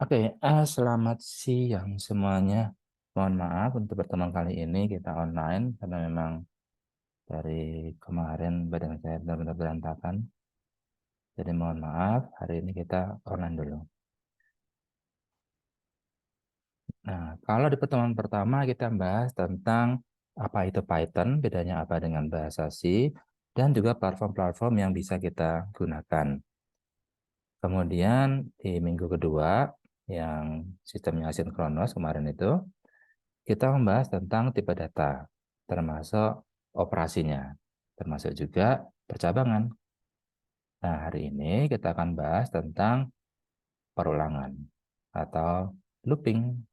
Oke, selamat siang semuanya. Mohon maaf untuk pertemuan kali ini kita online karena memang dari kemarin badan saya benar-benar berantakan. Jadi mohon maaf, hari ini kita online dulu. Nah, kalau di pertemuan pertama kita bahas tentang apa itu Python, bedanya apa dengan bahasa C, dan juga platform-platform yang bisa kita gunakan. Kemudian di minggu kedua, yang sistemnya asinkronus kemarin itu, kita membahas tentang tipe data, termasuk operasinya, termasuk juga percabangan. Nah, hari ini kita akan bahas tentang perulangan atau looping.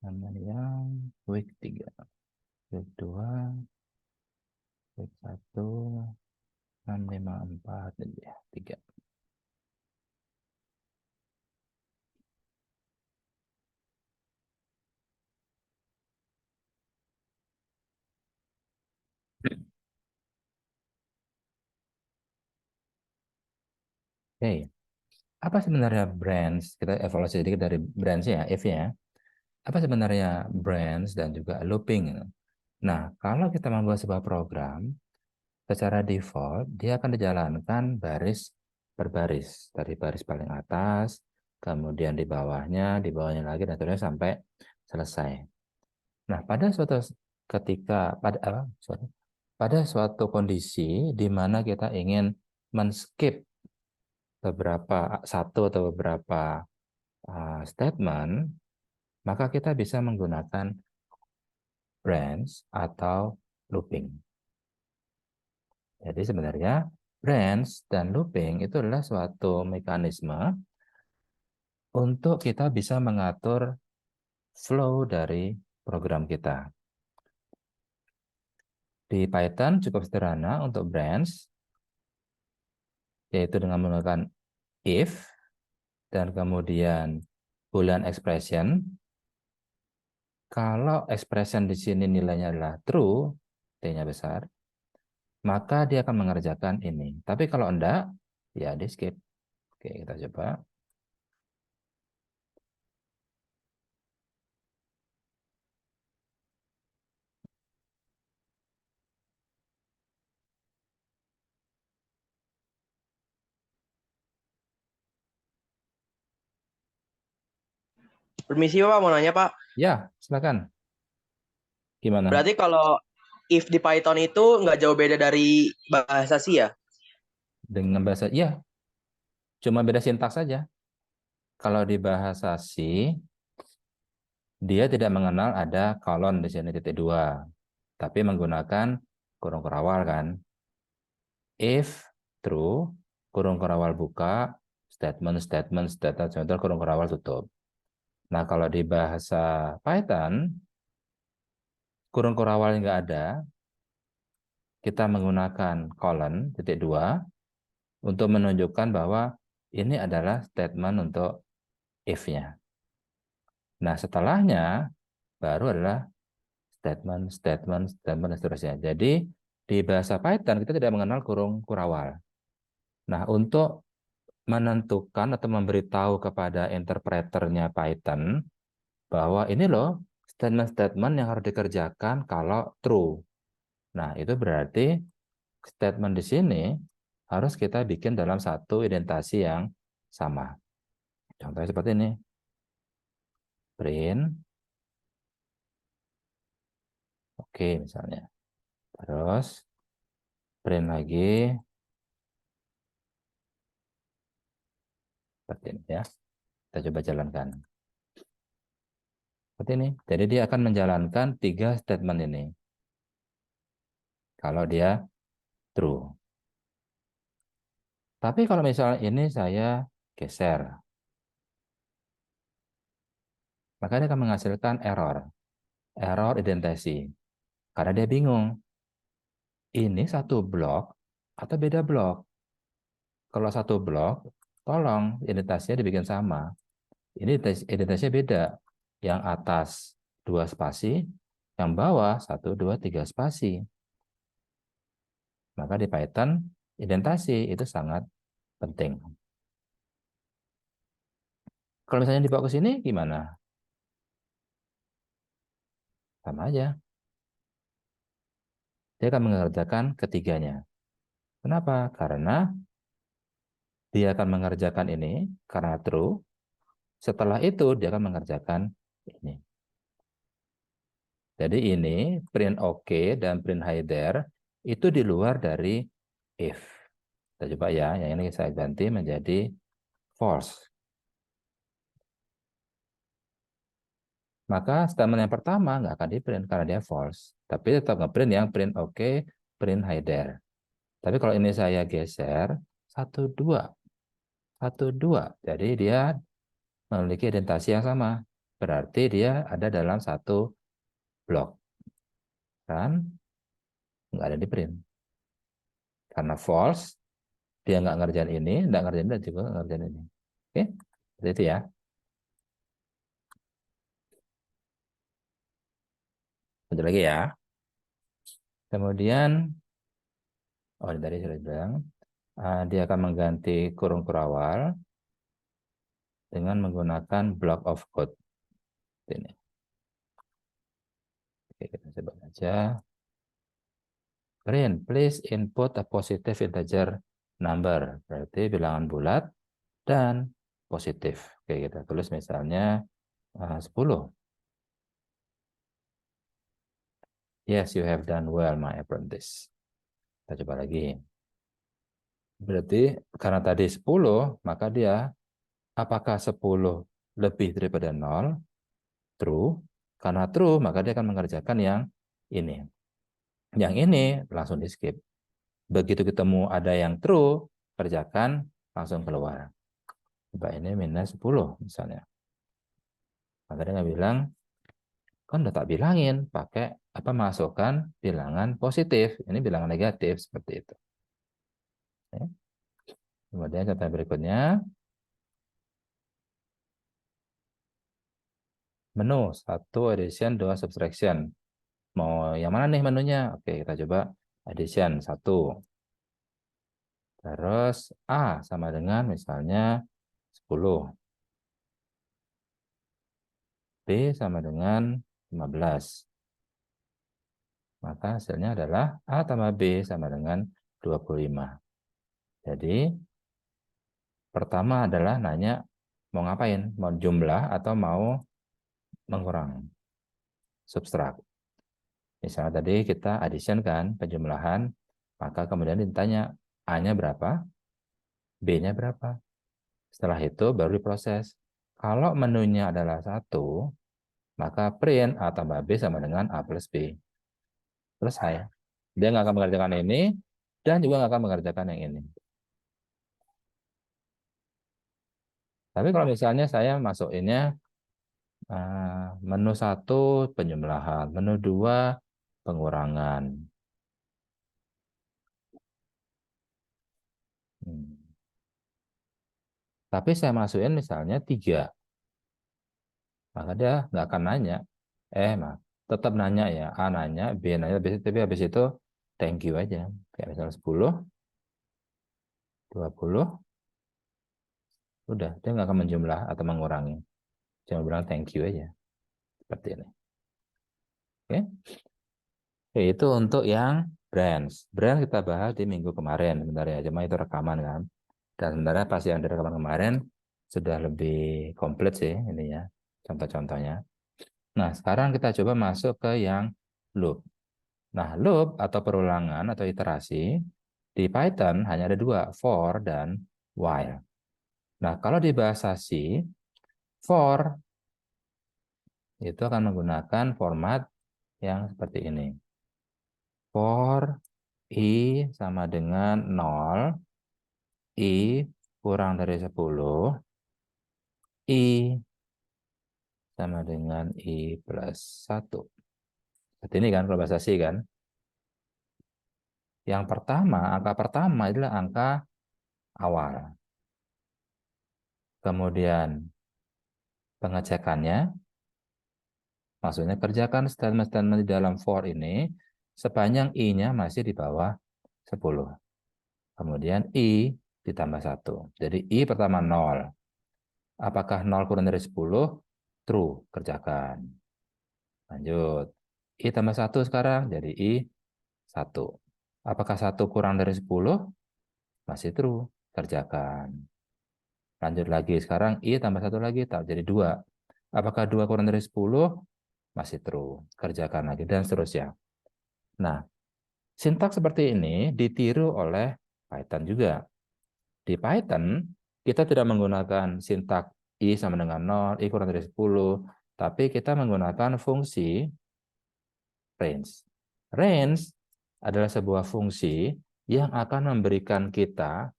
Namanya week 3, week 2, week 1, 6, 5, 4, ya, 3. Oke, apa sebenarnya branch? Kita evaluasi sedikit dari branch ya, if ya. Apa sebenarnya branch dan juga looping? Nah, kalau kita membuat sebuah program, secara default, dia akan dijalankan baris per baris. Dari baris paling atas, kemudian di bawahnya lagi, dan seterusnya sampai selesai. Nah, pada suatu ketika, pada suatu kondisi di mana kita ingin men-skip satu atau beberapa statement, maka kita bisa menggunakan branch atau looping. Jadi sebenarnya branch dan looping itu adalah suatu mekanisme untuk kita bisa mengatur flow dari program kita. Di Python cukup sederhana untuk branch, yaitu dengan menggunakan if, dan kemudian boolean expression. Kalau expression di sini nilainya adalah true, T-nya besar, maka dia akan mengerjakan ini. Tapi kalau enggak, ya di skip. Oke, kita coba. Permisi Pak, mau nanya Pak. Ya, silakan. Gimana? Berarti kalau if di Python itu nggak jauh beda dari bahasa C ya? Dengan bahasa, ya, cuma beda sintaks saja. Kalau di bahasa C, dia tidak mengenal ada kolon di sini titik dua, tapi menggunakan kurung kurawal kan. If true, kurung kurawal buka, statement, statement, statement, contoh kurung kurawal tutup. Nah, kalau di bahasa Python, kurung kurawal nggak ada, kita menggunakan kolon titik dua untuk menunjukkan bahwa ini adalah statement untuk if-nya. Nah, setelahnya baru adalah statement, statement, statement, dan seterusnya. Jadi, di bahasa Python kita tidak mengenal kurung kurawal. Nah, untuk menentukan atau memberitahu kepada interpreternya Python bahwa ini loh statement-statement yang harus dikerjakan kalau true. Nah, itu berarti statement di sini harus kita bikin dalam satu indentasi yang sama. Contohnya seperti ini. Print, oke misalnya. Terus print lagi, seperti ini ya. Kita coba jalankan. Seperti ini. Jadi dia akan menjalankan 3 statement ini. Kalau dia true. Tapi kalau misalnya ini saya geser, maka dia akan menghasilkan error. Error identasi. Karena dia bingung. Ini satu blok atau beda blok. Kalau satu blok, tolong identitasnya dibikin sama. Ini identitasnya beda. Yang atas 2 spasi, yang bawah 1, 2, 3 spasi. Maka di Python, indentasi itu sangat penting. Kalau misalnya dibawa ke sini, gimana? Sama aja. Dia akan mengerjakan ketiganya. Kenapa? Karena dia akan mengerjakan ini karena true. Setelah itu, dia akan mengerjakan ini. Jadi ini print OK dan print hidden itu di luar dari if. Kita coba ya, yang ini saya ganti menjadi false. Maka statement yang pertama nggak akan di print karena dia false. Tapi tetap ngeprint yang print OK, print hidden. Tapi kalau ini saya geser, 1, 2. 1, 2. Jadi dia memiliki identitas yang sama. Berarti dia ada dalam satu blok. Kan nggak ada di print. Karena false, dia nggak ngerjain ini, nggak ngerjain ini, dan juga nggak ngerjain ini. Oke, seperti itu ya. Lanjut lagi ya. Kemudian, oh ini tadi sudah bilang, dia akan mengganti kurung kurawal dengan menggunakan block of code. Ini. Oke, kita coba aja. Print, please input a positive integer number. Berarti bilangan bulat dan positif. Oke, kita tulis misalnya 10. Yes, you have done well, my apprentice. Kita coba lagi. Berarti karena tadi 10, maka dia apakah 10 lebih daripada 0? True. Karena true, maka dia akan mengerjakan yang ini. Yang ini langsung di skip. Begitu ketemu ada yang true, kerjakan, langsung keluar. Coba ini minus 10 misalnya. Maka dia nggak bilang, kan udah tak bilangin, pakai apa masukkan bilangan positif. Ini bilangan negatif, seperti itu. Oke. Kemudian contoh berikutnya, menu 1 addition 2 subtraction. Mau yang mana nih menunya? Oke, kita coba addition 1. Terus A sama dengan misalnya 10. B sama dengan 15. Maka hasilnya adalah A tambah B sama dengan 25. Jadi pertama adalah nanya mau ngapain? Mau jumlah atau mau mengurang? Subtract. Misalnya tadi kita addition kan, penjumlahan. Maka kemudian ditanya A-nya berapa? B-nya berapa? Setelah itu baru diproses. Kalau menunya adalah 1, maka print A tambah B sama dengan A plus B. Selesai. Dia nggak akan mengerjakan ini, dan juga nggak akan mengerjakan yang ini. Tapi kalau misalnya saya masukinnya menu 1 penjumlahan, menu 2 pengurangan. Tapi saya masukin misalnya 3. Maka dia nggak akan nanya. Tetap nanya ya. A nanya, B nanya, tapi habis itu thank you aja. Kayak misalnya 10, 20, udah. Dia nggak akan menjumlah atau mengurangi. Cuma bilang thank you aja. Seperti ini. Oke. Oke, itu untuk yang branch. Branch kita bahas di minggu kemarin. Sebentar ya, cuma itu rekaman kan. Dan sebenarnya pas yang di rekaman kemarin sudah lebih komplit sih ininya. Contoh-contohnya. Nah, sekarang kita coba masuk ke yang loop. Nah, loop atau perulangan atau iterasi di Python hanya ada 2, for dan while. Nah, kalau di bahasa C, for itu akan menggunakan format yang seperti ini. For I sama dengan 0, I kurang dari 10, I sama dengan I plus 1. Seperti ini kan kalau bahasa C kan. Yang pertama, angka pertama adalah angka awal. Kemudian pengecekannya, maksudnya kerjakan statement-statement di dalam for ini sepanjang I-nya masih di bawah 10. Kemudian I ditambah 1. Jadi I pertama 0. Apakah 0 kurang dari 10? True, kerjakan. Lanjut. I tambah 1 sekarang, jadi I 1. Apakah 1 kurang dari 10? Masih true, kerjakan. Lanjut lagi, sekarang I tambah 1 lagi, jadi 2. Apakah 2 kurang dari 10? Masih true, kerjakan lagi, dan seterusnya. Nah, sintaks seperti ini ditiru oleh Python juga. Di Python, kita tidak menggunakan sintaks I sama dengan 0, I kurang dari 10, tapi kita menggunakan fungsi range. Range adalah sebuah fungsi yang akan memberikan kita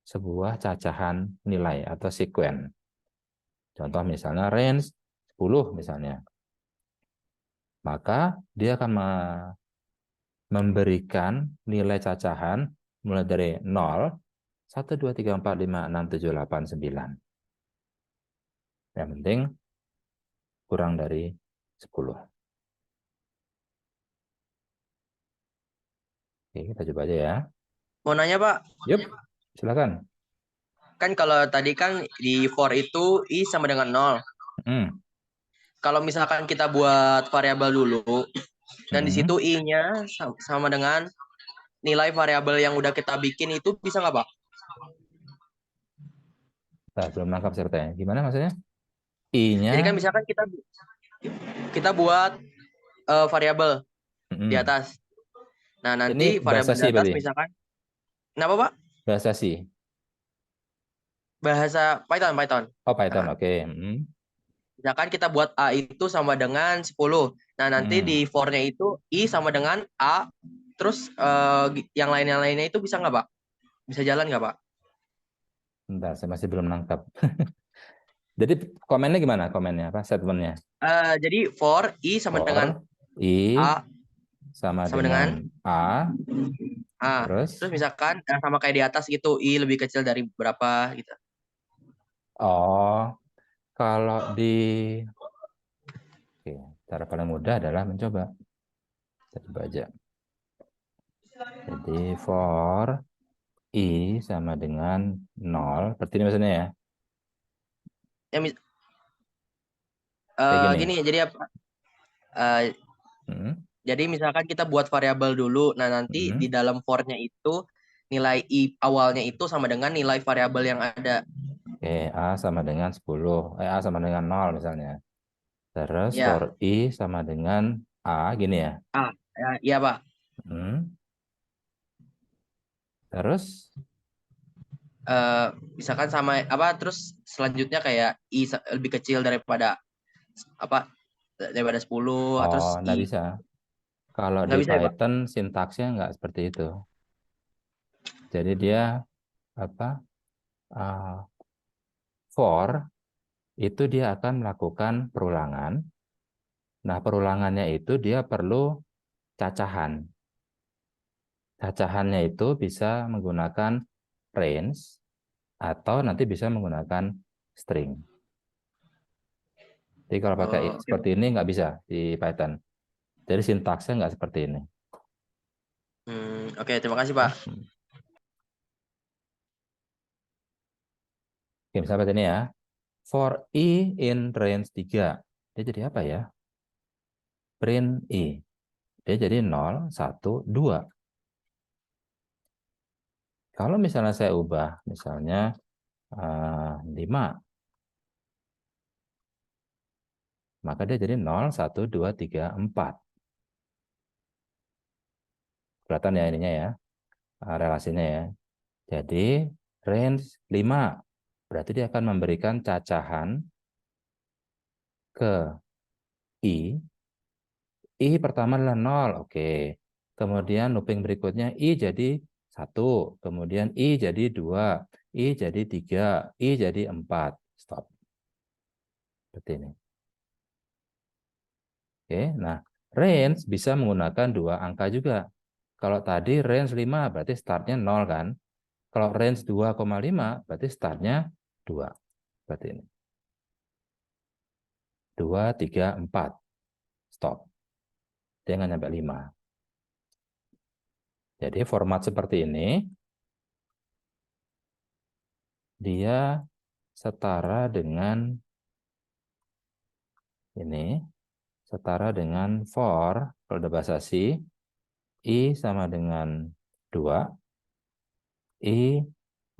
sebuah cacahan nilai atau sekuen. Contoh misalnya range 10 misalnya. Maka dia akan memberikan nilai cacahan mulai dari 0, 1, 2, 3, 4, 5, 6, 7, 8, 9. Yang penting kurang dari 10. Oke, kita coba aja ya. Mau nanya Pak, Yup, silakan. kan kalau tadi kan di for itu I sama dengan 0. Hmm. Kalau misalkan kita buat variabel dulu, dan di Hmm. situ I-nya sama dengan nilai variabel yang udah kita bikin itu bisa nggak Pak? Nah, belum nangkap ceritanya. Gimana maksudnya? Jadi kan I-nya, misalkan kita buat variabel di hmm. atas. Nah, Ini nanti bahasa variabel di C atas berarti? misalkan, kenapa Pak? Bahasa C? Bahasa Python, Python. Oh, Python, Nah, oke. Hmm. misalkan kita buat A itu sama dengan 10. Nah, nanti Hmm. di for-nya itu I sama dengan A, terus yang lainnya itu bisa nggak Pak? Bisa jalan nggak Pak? Bentar, saya masih belum nangkap. Jadi komennya gimana? Komennya apa? Statementnya? Jadi for I sama dengan For I A sama sama dengan dengan A, A. terus Terus misalkan sama kayak di atas gitu, I lebih kecil dari berapa gitu. oh, kalau di oke, cara paling mudah adalah mencoba. Kita coba aja. Jadi for I sama dengan 0, seperti ini maksudnya ya. Ya, Kayak gini. gini, jadi apa? Eh, Hmm. jadi misalkan kita buat variabel dulu. Nah, nanti di Hmm. dalam for-nya itu nilai I awalnya itu sama dengan nilai variabel yang ada. Oke, A sama dengan 10. A sama dengan 0 misalnya. Terus for Ya, I sama dengan A, gini ya. A. Ya, iya, Pak. Hmm. Terus, Eh, Misalkan sama apa terus selanjutnya kayak lebih kecil daripada apa daripada 10 oh, terus nggak I bisa. Kalau di nggak bisa ya, Pak? Python, sintaksnya nggak seperti itu. Jadi dia, apa, uh, for, itu dia akan melakukan perulangan. Nah, perulangannya itu dia perlu cacahan. Cacahannya itu bisa menggunakan range, atau nanti bisa menggunakan string. Jadi kalau pakai Oh, oke, seperti Pak. ini nggak bisa di Python. Jadi sintaksnya nggak seperti ini. Oke, terima kasih, Oke, Pak. Oke, misalnya seperti ini ya. For I in range 3. Dia jadi apa ya? Print I. Dia jadi 0, 1, 2. Kalau misalnya saya ubah, misalnya 5, maka dia jadi 0, 1, 2, 3, 4. Kelihatan ya ininya ya, relasinya ya. Jadi range 5. Berarti dia akan memberikan cacahan ke I. I pertama adalah 0, oke. Kemudian looping berikutnya I jadi 1, kemudian I jadi 2, I jadi 3, I jadi 4. Stop. Seperti ini. Oke, nah range bisa menggunakan dua angka juga. Kalau tadi range 5 berarti startnya 0 kan. Kalau range 2,5 berarti startnya 2. Berarti ini. 2, 3, 4. Stop. Dia nggak nyampe 5. Jadi format seperti ini, dia setara dengan ini, setara dengan for, kalau udah bahasa C, I sama dengan 2, I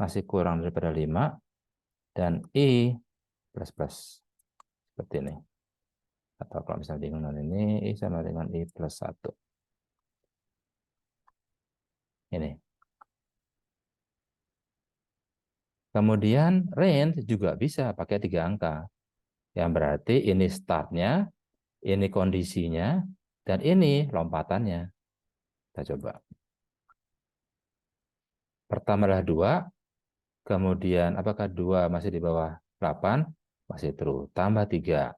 masih kurang daripada 5, dan I plus plus. Seperti ini. Atau kalau misalnya bingung dengan ini, I sama dengan I plus 1. Ini. Kemudian range juga bisa pakai 3 angka. Yang berarti ini startnya, ini kondisinya, dan ini lompatannya. Kita coba. Pertama adalah 2, kemudian apakah 2 masih di bawah 8? Masih true. Tambah 3,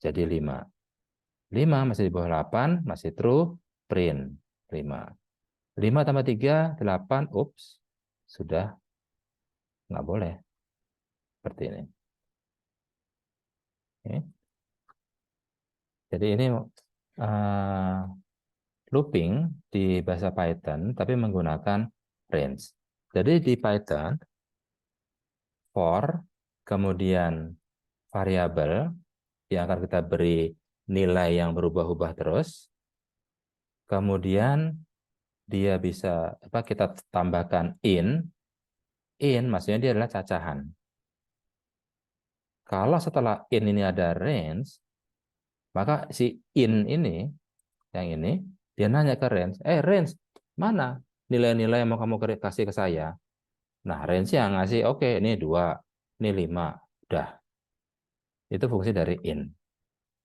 jadi 5. 5 masih di bawah 8, masih true, print 5. 5 tambah 3, 8, ups, sudah nggak boleh. Seperti ini. Oke. Jadi ini looping di bahasa Python, tapi menggunakan range. Jadi di Python, for, kemudian variabel yang akan kita beri nilai yang berubah-ubah terus, kemudian dia bisa kita tambahkan in maksudnya dia adalah cacahan. Kalau setelah in ini ada range, maka si in ini, yang ini, dia nanya ke range, range, mana nilai-nilai yang mau kamu kasih ke saya? Nah, range yang ngasih, oke, ini 2, ini 5, udah. Itu fungsi dari in.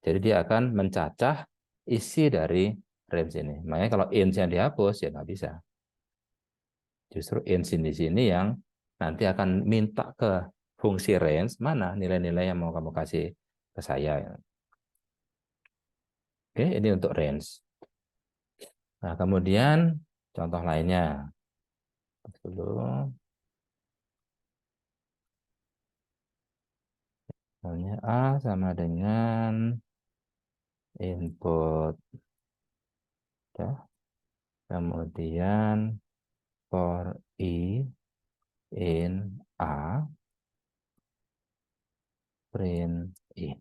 Jadi dia akan mencacah isi dari range ini. Makanya kalau int yang dihapus, ya nggak bisa. Justru int di sini yang nanti akan minta ke fungsi range, mana nilai-nilai yang mau kamu kasih ke saya. Oke, ini untuk range. Nah, kemudian contoh lainnya. Dulu. Misalnya A sama dengan input. Ya. Kemudian for I in A, print I.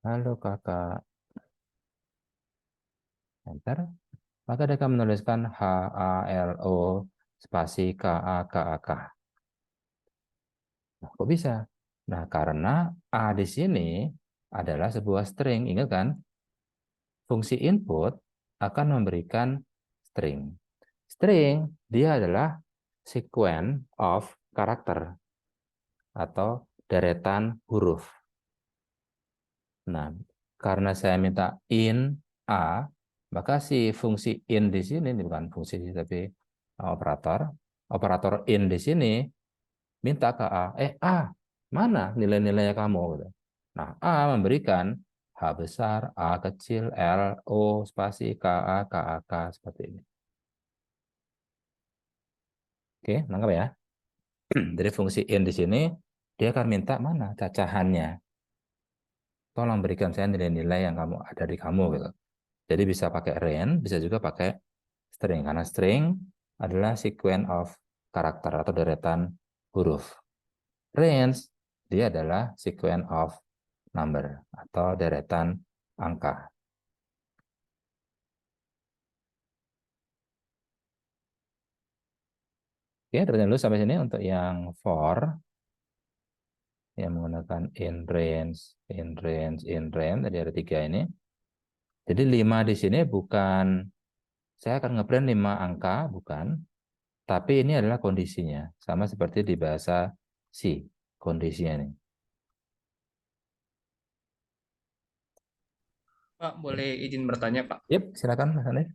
Halo kakak, enter. Maka dia akan menuliskan HALO spasi KAKAK. Nah, kok bisa? Nah, karena A di sini adalah sebuah string. Ingat kan? Fungsi input akan memberikan string. String, dia adalah sequence of karakter atau deretan huruf. Nah, karena saya minta in A, maka si fungsi in di sini, ini bukan fungsi tapi operator, operator in di sini minta ke A, A, mana nilai-nilainya kamu? Gitu. Nah, A memberikan H besar, A kecil, L, O, spasi, KA, KAK, seperti ini. Oke, nangkap ya? Jadi fungsi in di sini, dia akan minta mana cacahannya. Tolong berikan saya nilai-nilai yang kamu ada di kamu. Gitu. Jadi bisa pakai range, bisa juga pakai string. Karena string adalah sequence of karakter atau deretan huruf. Range, dia adalah sequence of number atau deretan angka. Oke, terus dulu sampai sini untuk yang for, yang menggunakan in range, in range, in range. Tadi ada 3 ini. Jadi 5 di sini bukan, saya akan ngeprint 5 angka, bukan. Tapi ini adalah kondisinya. Sama seperti di bahasa C, kondisinya ini. Pak, boleh izin bertanya, Pak? Yep, silakan Mas Hanif.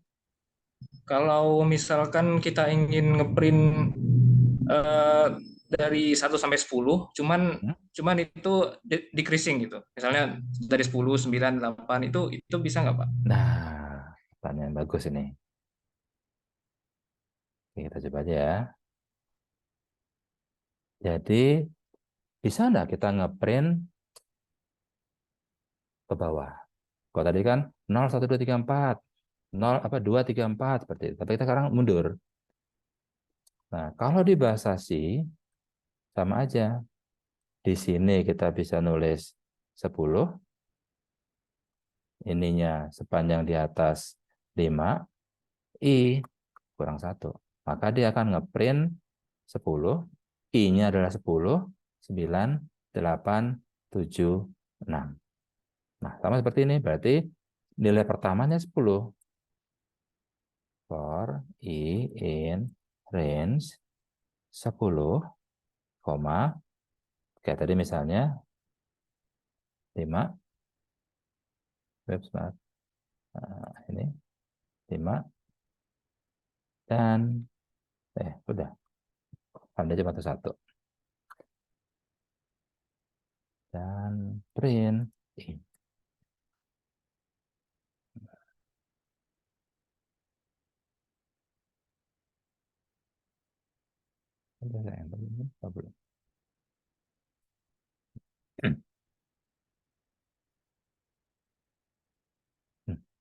Kalau misalkan kita ingin ngeprint dari 1 sampai 10, cuman Hmm? cuman itu decreasing gitu. Misalnya dari 10, 9, 8 itu bisa nggak, Pak? Nah, pertanyaan bagus ini. Oke, kita coba aja ya. Jadi, bisa nggak kita ngeprint ke bawah? Kalau tadi kan 0, 1, 2, 3, 4. 0, 2, 3, 4. Seperti itu. Tapi kita sekarang mundur. Nah, kalau di bahasa C, sama aja. Di sini kita bisa nulis 10. Ininya sepanjang di atas 5. I kurang 1. Maka dia akan ngeprint 10. I-nya adalah 10, 9, 8, 7, 6. Nah, sama seperti ini. Berarti nilai pertamanya 10. For I in range 10, kayak tadi misalnya 5. Nah, ini 5. Dan, udah. Tanda cuma satu. Dan print. Nggak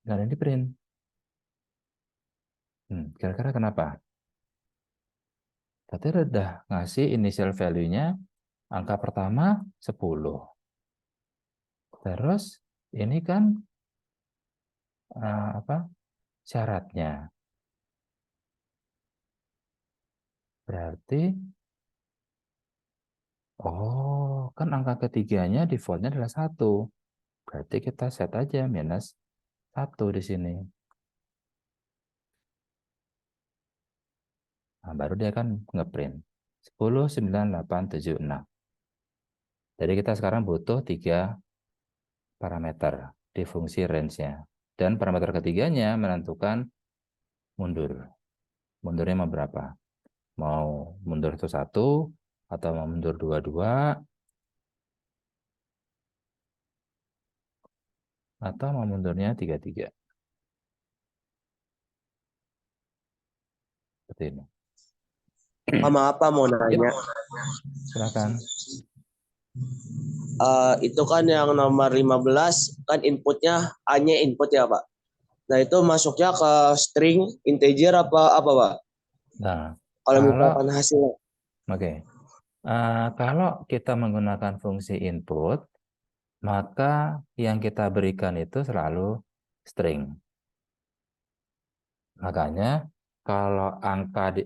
ada yang di print. Kira-kira kenapa? Tadi udah ngasih initial value-nya angka pertama 10. Terus ini kan syaratnya. Berarti kan angka ketiganya defaultnya adalah 1. Berarti kita set aja minus 1 di sini. Nah, baru dia akan ngeprint 10, 9, 8, 7, 6. Jadi kita sekarang butuh 3 parameter di fungsi range-nya. Dan parameter ketiganya menentukan mundur. Mundurnya mau berapa? Mau mundur itu 1, atau mau mundur 2, atau mau mundurnya 3. Seperti ini. Maaf Pak, mau nanya. Silakan. Itu kan yang nomor 15 kan inputnya A-nya input ya Pak. Nah itu masuknya ke string integer apa Pak? Nah, Kalau kalau misalkan hasilnya. oke. Kalau kita menggunakan fungsi input, maka yang kita berikan itu selalu string. Makanya kalau angka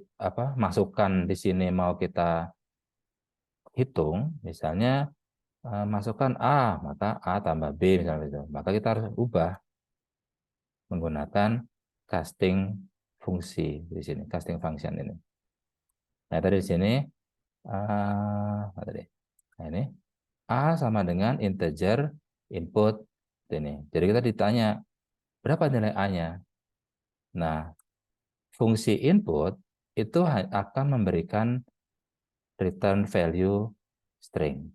masukan di sini mau kita hitung, misalnya masukkan A, maka A tambah B misalnya itu. Maka kita harus ubah menggunakan casting fungsi di sini, casting function ini. Nah, tadi di sini tadi. Nah, ini A sama dengan integer input ini. Jadi kita ditanya berapa nilai A-nya. Nah, fungsi input itu akan memberikan return value string.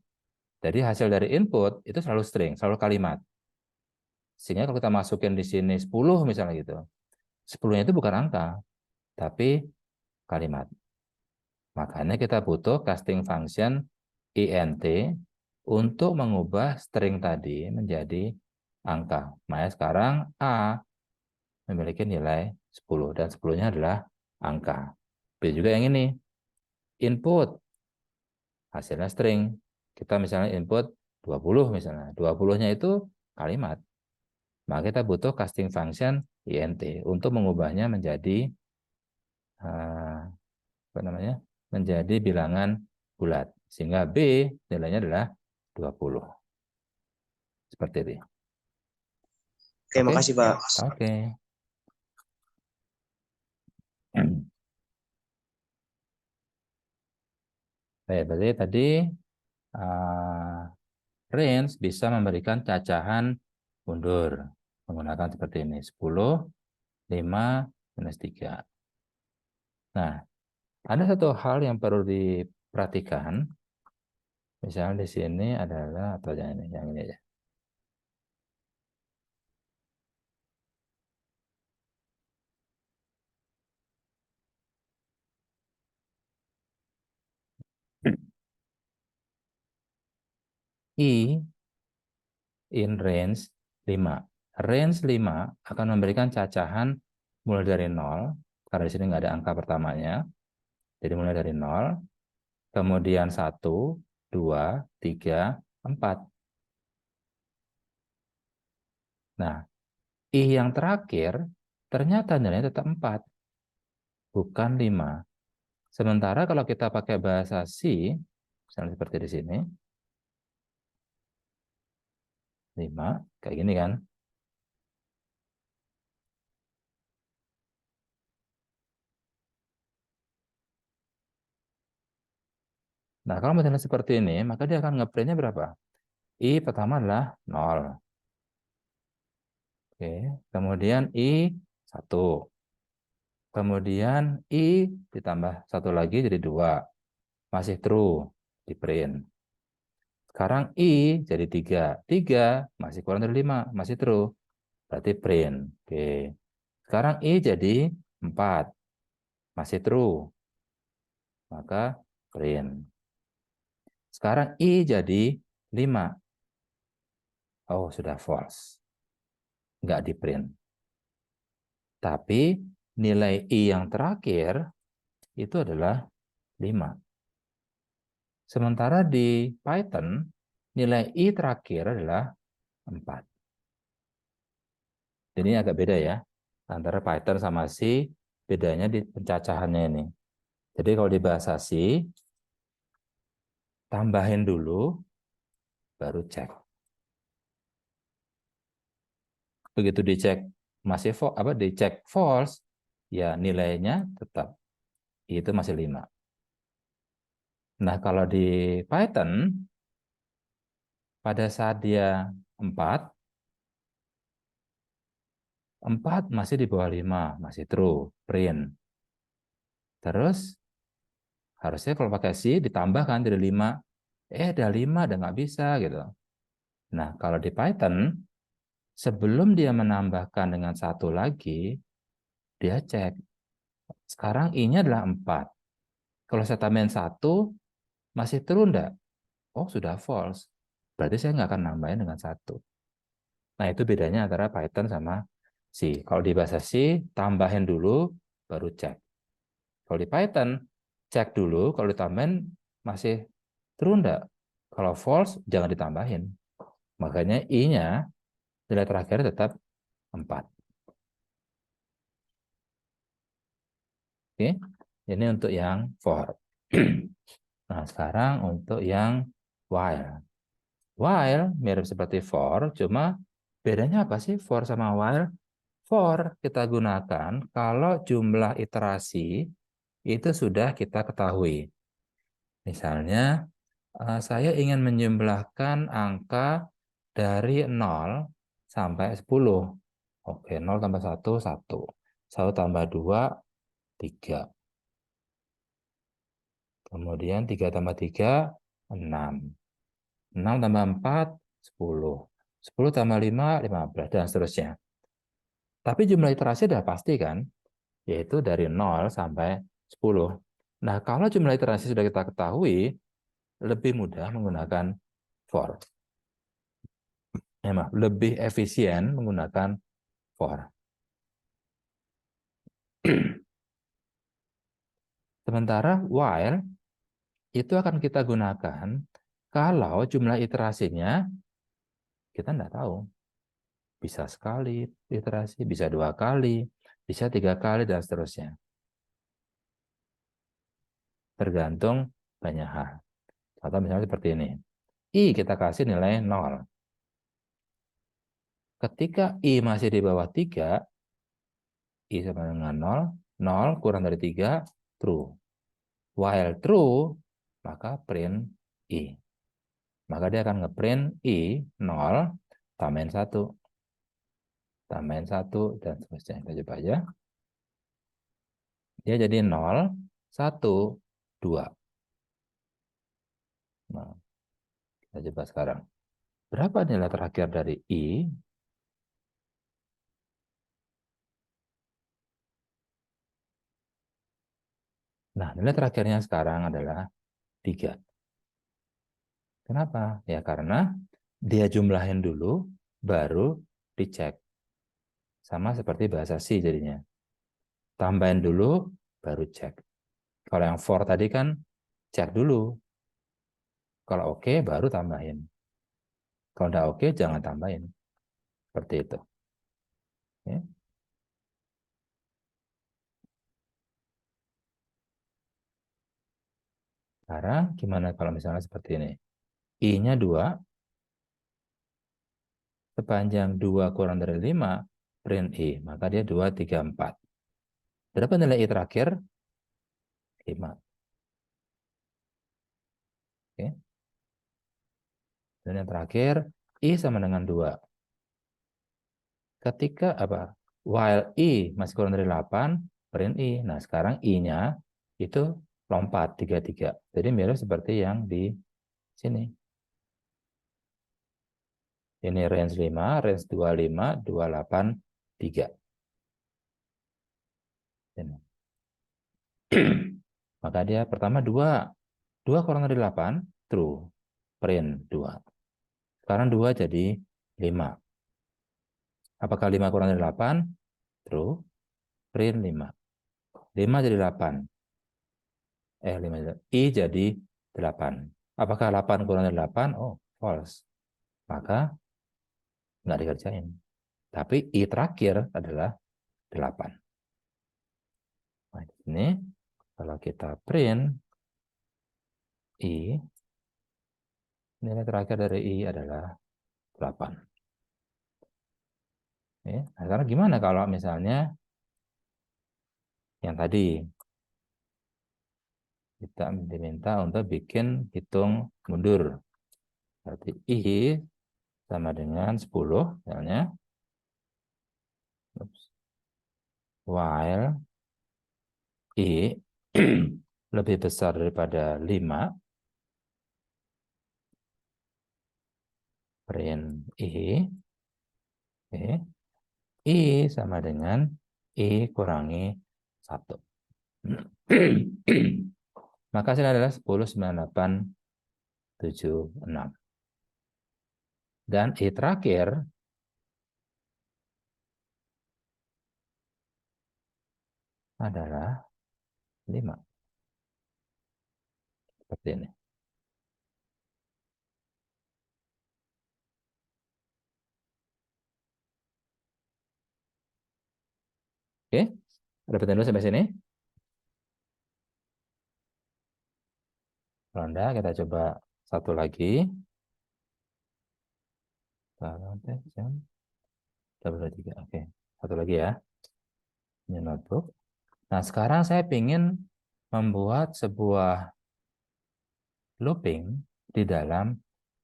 Jadi hasil dari input itu selalu string, selalu kalimat. Sehingga kalau kita masukin di sini 10 misalnya gitu, 10-nya itu bukan angka, tapi kalimat. Makanya kita butuh casting function int untuk mengubah string tadi menjadi angka. Makanya sekarang A memiliki nilai 10 dan 10-nya adalah angka. B juga yang ini, input hasilnya string. Kita misalnya input 20 misalnya. 20-nya itu kalimat. Maka kita butuh casting function int untuk mengubahnya menjadi menjadi bilangan bulat. Sehingga B nilainya adalah 20. Seperti itu. Oke, makasih Pak. Oke. Baik, berarti tadi range bisa memberikan cacahan mundur menggunakan seperti ini, 10, 5, minus 3. Nah, ada satu hal yang perlu perhatikan, misalnya di sini adalah, atau yang ini aja. I in range 5. Range 5 akan memberikan cacahan mulai dari 0, karena di sini nggak ada angka pertamanya. Jadi mulai dari 0, kemudian 1, 2, 3, 4. Nah, I yang terakhir ternyata nilainya tetap 4, bukan 5. Sementara kalau kita pakai bahasa C, misalnya seperti di sini, 5, kayak gini kan. Nah, kalau misalnya seperti ini, maka dia akan ngeprintnya berapa? I pertama adalah 0. Oke, kemudian I 1. Kemudian I ditambah 1 lagi jadi 2. Masih true, di print. Sekarang I jadi 3. 3 masih kurang dari 5, masih true. Berarti print. Oke. Sekarang I jadi 4. Masih true. Maka print. Sekarang I jadi 5. Oh, sudah false. Nggak di print. Tapi nilai I yang terakhir itu adalah 5. Sementara di Python, nilai I terakhir adalah 4. Jadi ini agak beda ya. Antara Python sama C, bedanya di pencacahannya ini. Jadi kalau di bahasa C, tambahin dulu, baru cek. Begitu dicek masih dicek false, ya nilainya tetap itu masih 5. Nah, kalau di Python, pada saat dia 4 masih di bawah 5, masih true, print. Terus, harusnya kalau pakai C ditambahkan dari 5, ada 5, udah nggak bisa gitu. Nah, kalau di Python, sebelum dia menambahkan dengan 1 lagi, dia cek. Sekarang I-nya adalah 4. Kalau saya tambahin 1, masih true enggak? Oh, sudah false. Berarti saya nggak akan nambahin dengan 1. Nah, itu bedanya antara Python sama C. Kalau di bahasa C, tambahin dulu, baru cek. Kalau di Python, cek dulu, kalau ditambahin masih true enggak? Kalau false, jangan ditambahin. Makanya I-nya, nilai terakhir tetap 4. Oke, ini untuk yang for. Nah, sekarang untuk yang while. While mirip seperti for, cuma bedanya apa sih for sama while? For kita gunakan kalau jumlah iterasi itu sudah kita ketahui. Misalnya, saya ingin menjumlahkan angka dari 0 sampai 10. Oke, 0 tambah 1, 1. 1 tambah 2, 3. Kemudian 3 tambah 3, 6. 6 tambah 4, 10. 10 tambah 5, 15, dan seterusnya. Tapi jumlah iterasi sudah pasti kan? Yaitu dari 0 sampai 10. Nah, kalau jumlah iterasi sudah kita ketahui, lebih mudah menggunakan for. Memang lebih efisien menggunakan for. Sementara while itu akan kita gunakan kalau jumlah iterasinya kita tidak tahu. Bisa sekali iterasi, bisa 2 kali, bisa 3 kali, dan seterusnya. Tergantung banyak hal. Atau misalnya seperti ini. I kita kasih nilai 0. Ketika I masih di bawah 3, I sama dengan 0, 0 kurang dari 3, true. While true, maka print I. Maka dia akan ngeprint I 0, tambahin 1. Tambahin 1, dan seterusnya. Kita coba aja. Dia jadi 0, 1, 2. Nah, kita coba sekarang. Berapa nilai terakhir dari I? Nah, nilai terakhirnya sekarang adalah 3. Kenapa? Ya karena dia jumlahin dulu, baru dicek. Sama seperti bahasa C jadinya. Tambahin dulu, baru cek. Kalau yang for tadi kan, cek dulu. Kalau oke, baru tambahin. Kalau udah oke, jangan tambahin. Seperti itu. Ya. Sekarang gimana kalau misalnya seperti ini? I-nya 2, sepanjang 2 kurang dari 5, print I. Maka dia 2, 3, 4. Berapa nilai I terakhir? 5. Oke. Dan yang terakhir, I sama dengan 2. Ketika apa? While I masih kurang dari 8, print I. Nah, sekarang I-nya itu lompat 33. Jadi mirip seperti yang di sini. Ini range 5, range 25, 28, 3. Ini. Maka dia pertama 2. 2 kurang dari 8, true. Print 2. Sekarang 2 jadi 5. Apakah 5 kurang dari 8? True. Print 5. 5 jadi 8. 5. I jadi 8. Apakah 8 kurang dari 8? Oh, false. Maka nggak dikerjain. Tapi I terakhir adalah 8. Nah, di sini kalau kita print I, nilai terakhir dari I adalah 8. Nah, sekarang gimana kalau misalnya yang tadi kita diminta untuk bikin hitung mundur. Berarti I sama dengan 10 misalnya. While I lebih besar daripada 5, print I, I sama dengan I kurangi 1. Maka hasilnya adalah 10, 9, 8, 7, 6. Dan I terakhir adalah 5. Seperti ini. Oke, ada pertanyaan dulu sampai sini? Kalau enggak, kita coba satu lagi. Oke, satu lagi ya. Ini notebook. Nah, sekarang saya ingin membuat sebuah looping di dalam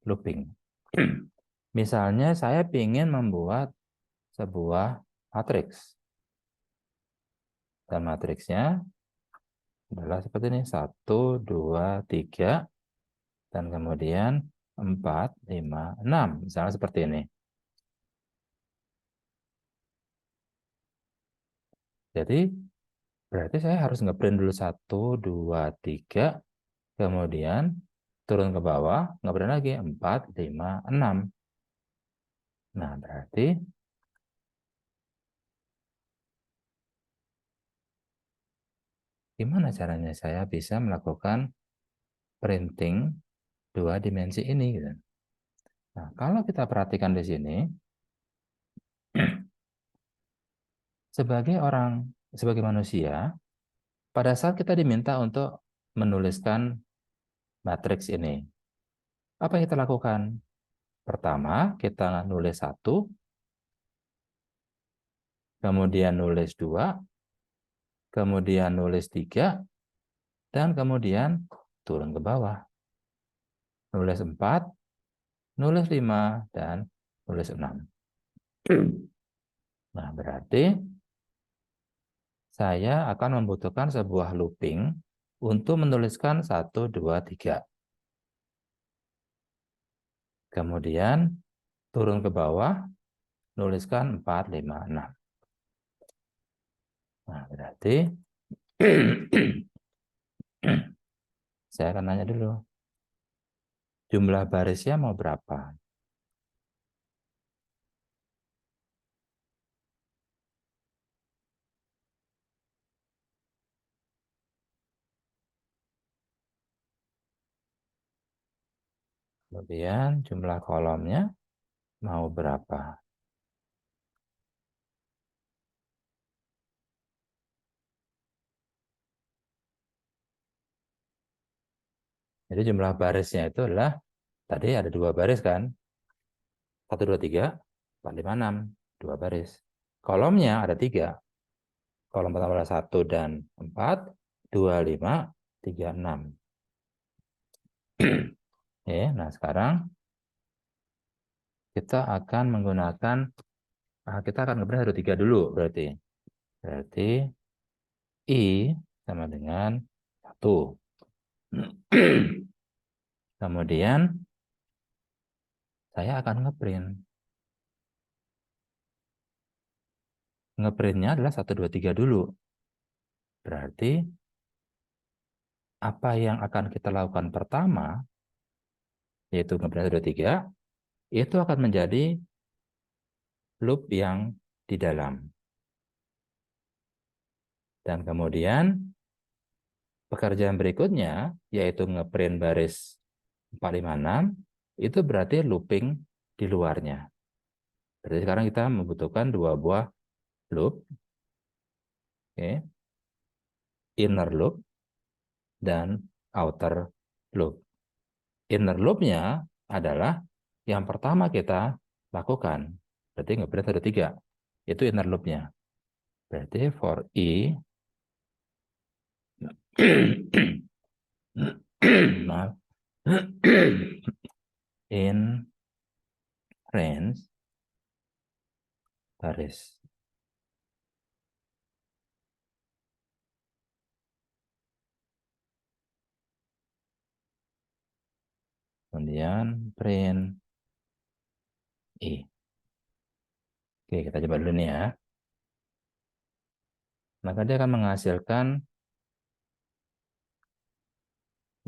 looping. Misalnya saya ingin membuat sebuah matriks. Dan matriksnya adalah seperti ini. 1, 2, 3. Dan kemudian 4, 5, 6. Misalnya seperti ini. Jadi berarti saya harus ngeprint dulu 1, 2, 3. Kemudian turun ke bawah, ngeprint lagi 4, 5, 6. Nah, berarti gimana caranya saya bisa melakukan printing 2 dimensi ini gitu. Nah, kalau kita perhatikan di sini sebagai manusia, pada saat kita diminta untuk menuliskan matriks ini, apa yang kita lakukan? Pertama, kita nulis 1, kemudian nulis 2, kemudian nulis 3, dan kemudian turun ke bawah. Nulis 4, nulis 5, dan nulis 6. Nah, berarti saya akan membutuhkan sebuah looping untuk menuliskan 1, 2, 3. Kemudian turun ke bawah, nuliskan 4, 5, 6. Nah, berarti saya akan nanya dulu. Jumlah barisnya mau berapa? Kemudian jumlah kolomnya mau berapa? Jadi jumlah barisnya itu adalah, tadi ada 2 baris kan? 1, 2, 3, 4, 5, 6. 2 baris. Kolomnya ada 3. Kolom pertama adalah 1 dan 4, 2, 5, 3, 6. Oke, nah sekarang kita akan menggunakan, kita akan ngeprint 1, 3 dulu berarti. Berarti I sama dengan 1. Kemudian saya akan ngeprint. Ngeprintnya adalah 1, 2, 3 dulu. Berarti apa yang akan kita lakukan pertama, yaitu ngeprint 1, 2, 3, itu akan menjadi loop yang di dalam. Dan kemudian pekerjaan berikutnya, yaitu ngeprint baris 4, 5, 6, itu berarti looping di luarnya. Berarti sekarang kita membutuhkan 2 buah loop. Oke. Inner loop dan outer loop. Inner loop-nya adalah yang pertama kita lakukan. Berarti ngeprint 1, 3. Itu inner loop-nya. Berarti for I maaf, in range baris. Kemudian print I. Oke, kita coba dulu nih ya. Maka dia akan menghasilkan,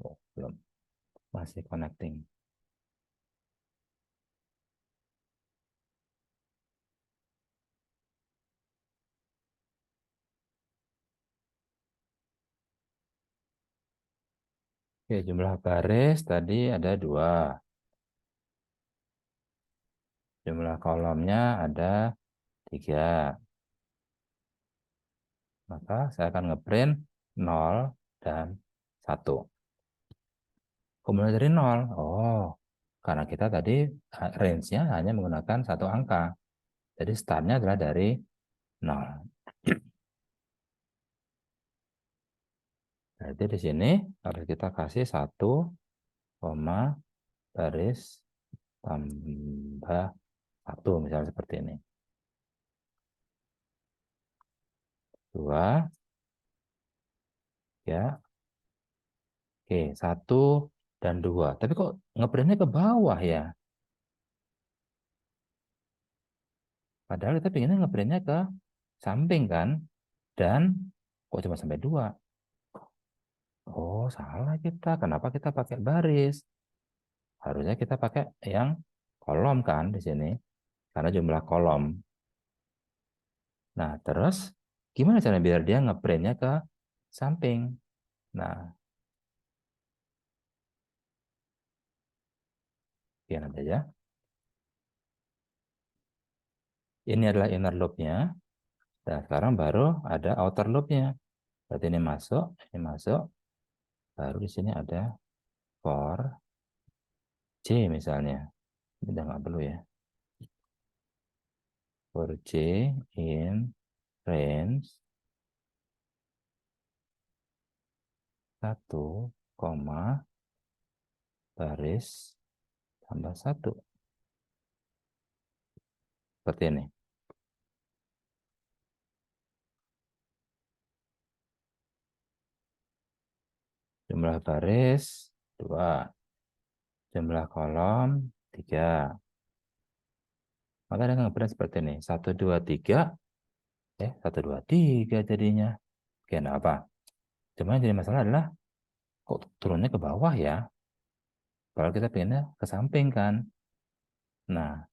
oh, belum, masih connecting. Oke, jumlah baris tadi ada 2. Jumlah kolomnya ada 3. Maka saya akan ngeprint 0 dan 1. Kemudian dari 0. Oh, karena kita tadi range-nya hanya menggunakan 1 angka. Jadi start-nya adalah dari 0. Berarti di sini harus kita kasih 1, baris tambah 1, misalnya seperti ini. 2, ya. Oke, 1 dan 2. Tapi kok ngeprintnya ke bawah ya? Padahal kita pengennya ngeprintnya ke samping kan? Dan kok cuma sampai 2? Oh, salah kita. Kenapa kita pakai baris? Harusnya kita pakai yang kolom kan di sini. Karena jumlah kolom. Nah, terus gimana cara biar dia ngeprintnya ke samping? Nah, ya nanti aja. Ini adalah inner loop-nya. Dan sekarang baru ada outer loop-nya. Berarti ini masuk. Baru di sini ada for C misalnya. Ini udah nggak perlu ya. For C in range 1, baris tambah 1. Seperti ini. Jumlah baris 2. Jumlah kolom 3. Maka dia ngeprint seperti ini. 1, 2, 3. 1, 2, 3 jadinya. Oke, enggak apa. Cuma yang jadi masalah adalah kok turunnya ke bawah ya? Kalau kita pengennya ke samping kan. Nah,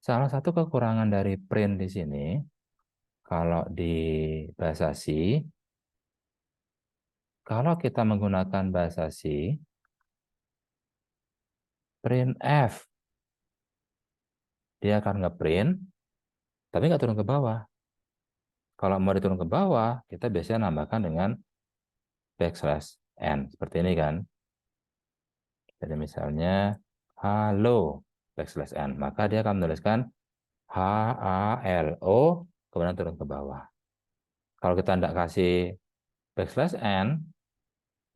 salah satu kekurangan dari print di sini, kalau di bahasa C, kalau kita menggunakan bahasa C, print F, dia akan ngeprint, tapi nggak turun ke bawah. Kalau mau diturun ke bawah, kita biasanya nambahkan dengan \n, seperti ini kan. Jadi misalnya, halo, \n, maka dia akan menuliskan HALO, kemudian turun ke bawah. Kalau kita tidak kasih \n,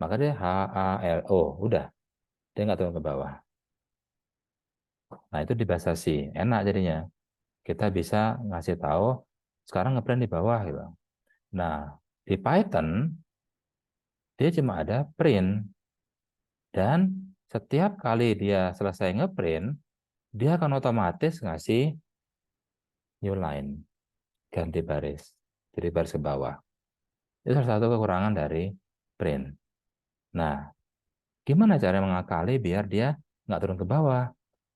maka dia HALO, udah, dia nggak turun ke bawah. Nah, itu di bahasa C, enak jadinya. Kita bisa ngasih tahu, sekarang ngeprint di bawah gitu. Nah, di Python, dia cuma ada print. Dan setiap kali dia selesai ngeprint, dia akan otomatis ngasih new line, ganti baris, jadi baris ke bawah. Itu salah satu kekurangan dari print. Nah, gimana cara mengakali biar dia nggak turun ke bawah?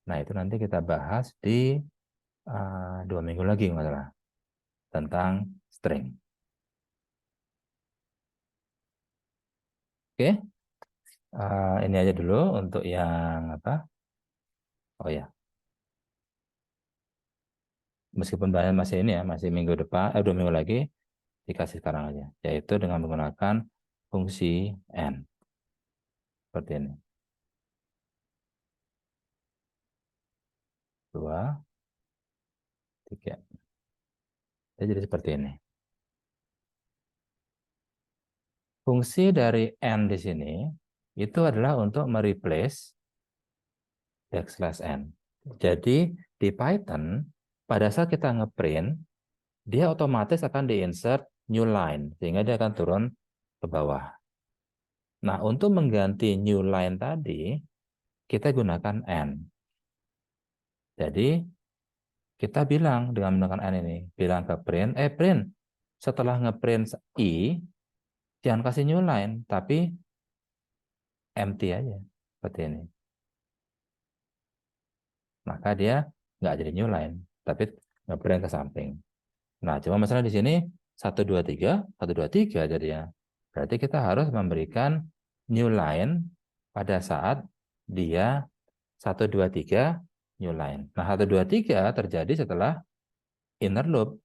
Nah, itu nanti kita bahas di 2 minggu lagi, masalah tentang string. Oke, ini aja dulu untuk yang apa? Oh ya, meskipun banyak masih ini ya, masih minggu depan, 2 minggu lagi, dikasih sekarang aja, yaitu dengan menggunakan fungsi n. Seperti ini. 2, 3. Jadi seperti ini. Fungsi dari n di sini itu adalah untuk mereplace \n. Jadi di Python, pada saat kita ngeprint, dia otomatis akan diinsert new line, sehingga dia akan turun ke bawah. Nah, untuk mengganti new line tadi, kita gunakan n. Jadi, kita bilang dengan menggunakan n ini, bilang ke print, print, setelah ngeprint i, jangan kasih new line, tapi empty aja, seperti ini. Maka dia nggak jadi new line, tapi ngeprint ke samping. Nah, cuma masalah di sini 1, 2, 3, 1, 2, 3 jadinya. Berarti kita harus memberikan new line pada saat dia 1, 2, 3 new line. Nah, 1, 2, 3 terjadi setelah inner loop.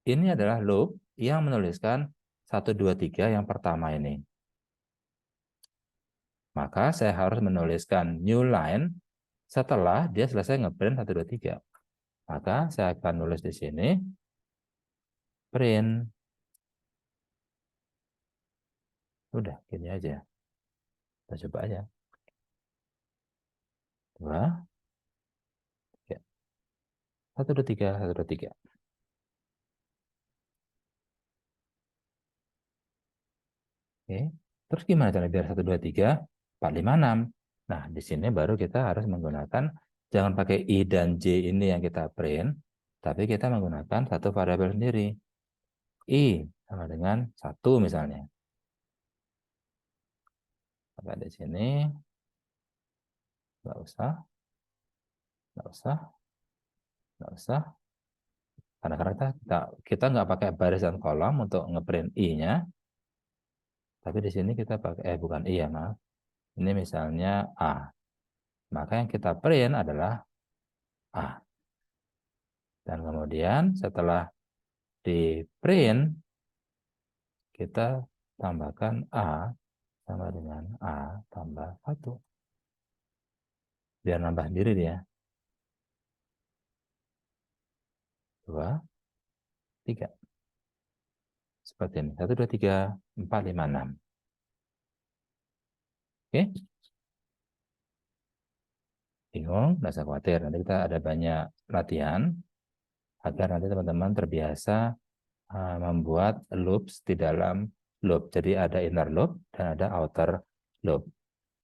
Ini adalah loop yang menuliskan 1, 2, 3 yang pertama ini. Maka saya harus menuliskan new line setelah dia selesai ngeprint 1, 2, 3. Maka saya akan nulis di sini print. Udah, gini aja. Kita coba aja. 2, 3. 1, 2, 3, 1, 2, 3. Oke. Terus gimana cara biar 1, 2, 3, 4, 5, 6? Nah, di sini baru kita harus menggunakan, jangan pakai I dan J ini yang kita print, tapi kita menggunakan satu variabel sendiri. I sama dengan 1 misalnya. Maka di sini, nggak usah. Karena kita nggak pakai baris dan kolom untuk ngeprint I-nya. Tapi di sini kita pakai, bukan I ya, maaf. Ini misalnya A. Maka yang kita print adalah A. Dan kemudian setelah di print, kita tambahkan A sama dengan A tambah 1. Biar nambah sendiri dia. 2, 3. Seperti ini. 1, 2, 3, 4, 5, 6. Oke? Bingung? Nggak usah khawatir. Nanti kita ada banyak latihan agar nanti teman-teman terbiasa membuat loops di dalam loop. Jadi ada inner loop dan ada outer loop.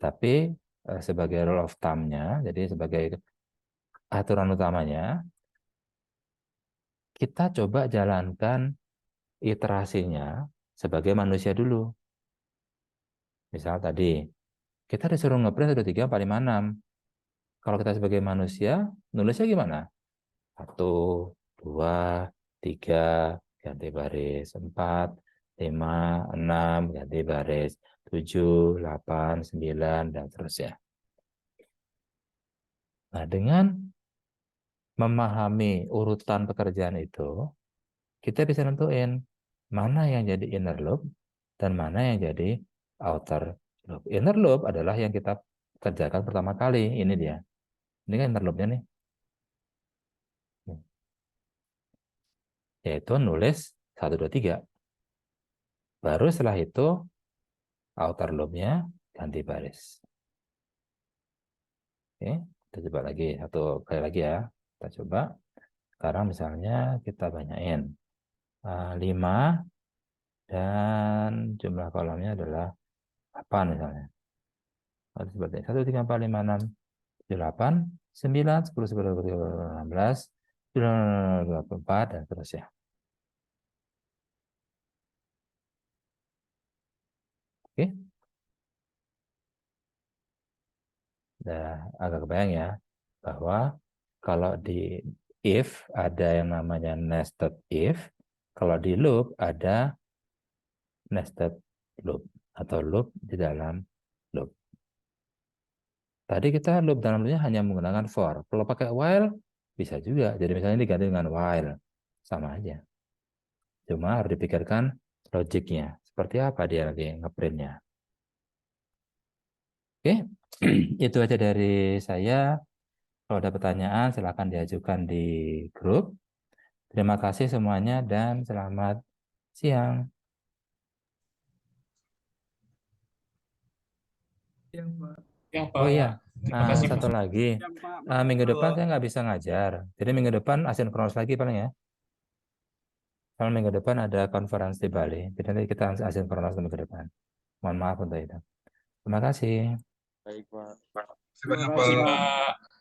Tapi sebagai rule of thumb-nya, jadi sebagai aturan utamanya, kita coba jalankan iterasinya sebagai manusia dulu. Misal tadi, kita disuruh ngeprint 1, 2, 3, 4, 5, 6. Kalau kita sebagai manusia, nulisnya gimana? 1, 2, 3, ganti baris. 4, 5, 6, ganti baris. 7, 8, 9, dan seterusnya. Nah, dengan memahami urutan pekerjaan itu, kita bisa nentuin mana yang jadi inner loop dan mana yang jadi outer loop. Inner loop adalah yang kita kerjakan pertama kali. Ini dia. Ini kan inner loop-nya nih. Yaitu nulis 1, 2, 3. Baru setelah itu outer loop-nya ganti baris. Oke, kita coba lagi. Satu kali lagi ya. Kita coba. Sekarang misalnya kita banyain. 5 dan jumlah kolomnya adalah 8 misalnya. Seperti 1, 3, 4, 5, 6, 7, 8, 9, 10, 11, 12, 16, 24, dan seterusnya. Oke. Nah, agak kebayang ya, bahwa kalau di if ada yang namanya nested if, kalau di loop ada nested loop atau loop di dalam loop. Tadi kita loop dalam loopnya hanya menggunakan for. Kalau pakai while bisa juga. Jadi misalnya diganti dengan while, sama aja. Cuma harus dipikirkan logiknya. Seperti apa dia lagi ngeprintnya. Oke, itu aja dari saya. Kalau ada pertanyaan silakan diajukan di grup. Terima kasih semuanya dan selamat siang. Yang Oh iya, Terima kasih, satu Pak. lagi. Minggu depan saya nggak bisa ngajar. Jadi minggu depan asinkronus lagi paling ya. Kalau minggu depan ada konferensi di Bali. Jadi nanti kita asinkronus minggu depan. Mohon maaf untuk itu. Terima kasih. Baik, Pak. Terima kasih, Pak.